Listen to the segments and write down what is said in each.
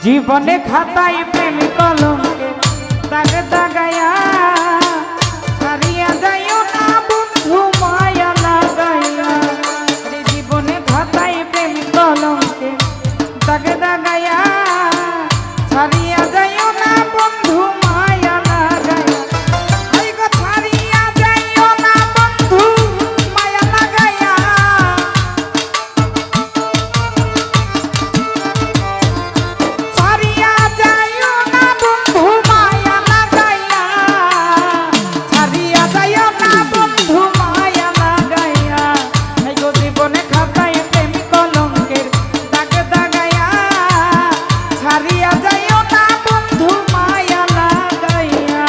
জীবনে খাতায় প্রেম কলমকে দাগে দাগায়া ছাড়িয়া যাইও না বন্ধু মায়া লাগাইয়া। জীবনে খাতায় প্রেম কলমকে দাগে দাগায়া ছাড়িয়া যাইও না বন্ধু মায়া লাগাইয়া। আই গো ছাড়িয়া যাইও না বন্ধু মায়া লাগাইয়া। ছাড়িয়া যাইও না বন্ধু মায়া লাগাইয়া। ছাড়িয়া যাইও না বন্ধু মায়া লাগাইয়া। আই গো জীবনে খাতায় প্রেম কলঙ্কের দাগে দাগাইয়া ছাড়িয়া যাইও না বন্ধু মায়া লাগাইয়া।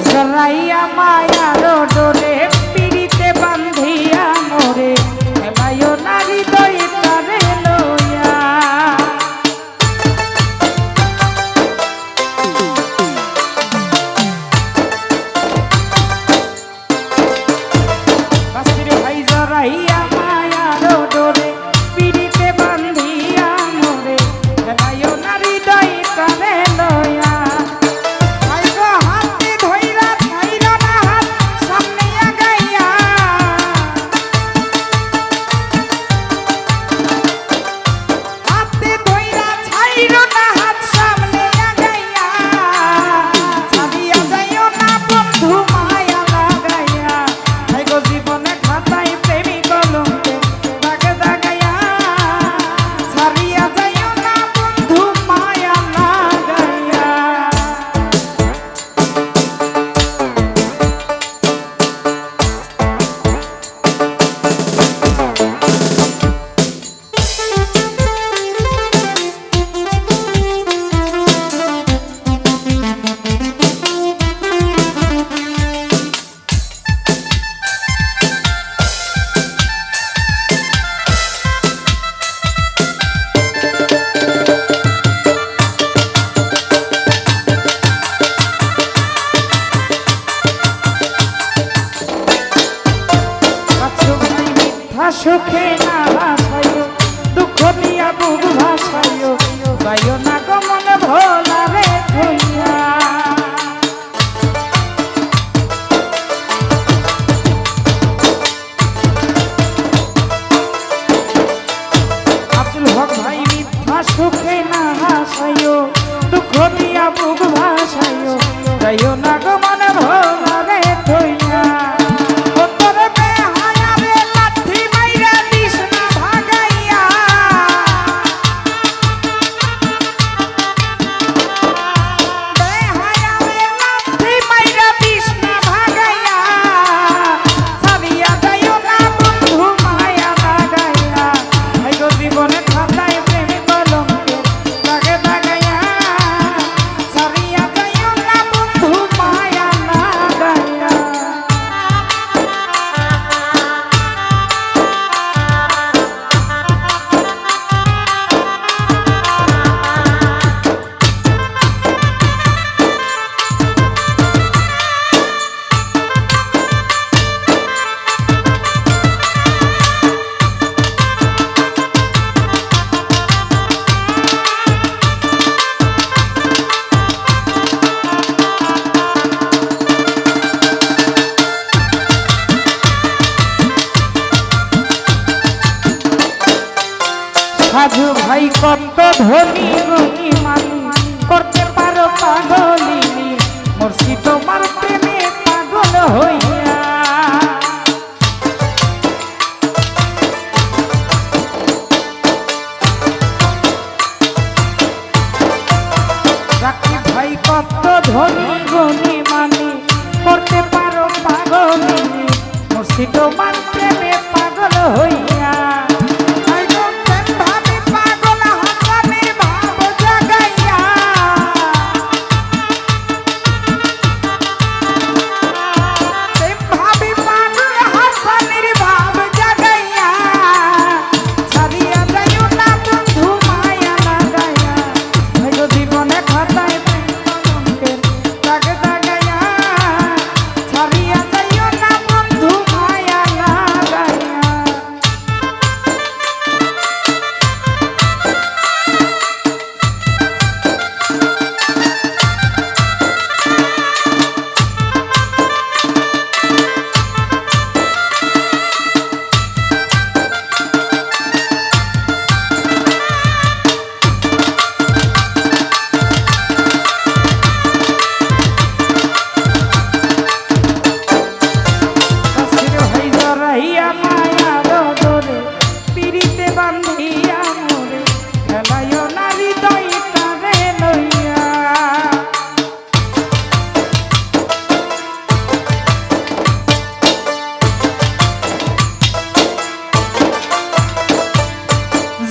জড়াইয়া মায়ার ডোরে পিড়িতে বান্ধিয়া মোরে হেলায়ো না হৃদয় তারে লইয়া। বাসির ভাই জড়াইয়া মায়ার ডোরে পিড়িতে বান্ধিয়া মোরে হেলায়ো না হৃদয় তারে লইয়া। সুখে না ভাসাইও দুঃখ দিয়া বুক ভাসাইও যাইও না গো মনে ভোলা রে থইয়া। আব্দুল হক ভাই মিথ্যা সুখে না হাসাইও দুঃখ দিয়া বুক ভাসাইও যাইও না গো মনে ভোলা রে থইয়া। সাধু ভাই কত ধনী গুণী মানি করতে পারো পাগলিনী মরছি তোমার প্রেমে পাগল হইয়া। রাখি ভাই কত ধনী গুণী মানি করতে পারো পাগলিনী মরছি মরছি তোমার প্রেমে পাগল হইয়া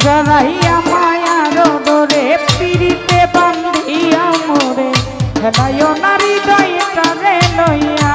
জড়াইয়া মায়ার ডোরে পিড়িতে বান্ধিয়া মোরে খেলায় না হৃদয়টারে লইয়া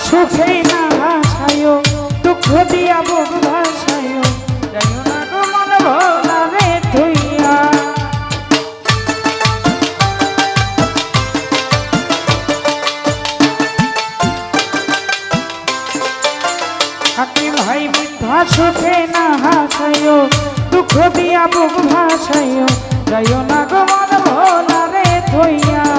সুখে না হাসায় দুঃখ দিয়া বুক ভাসায় যাইও না গো মন ভোলা রে ধুইয়া হাকিম ভাই মিথ্যা সুখে না হাসায় দুঃখ দিয়া বুক ভাসায় যাইও না গো মন ভোলা রে ধুইয়া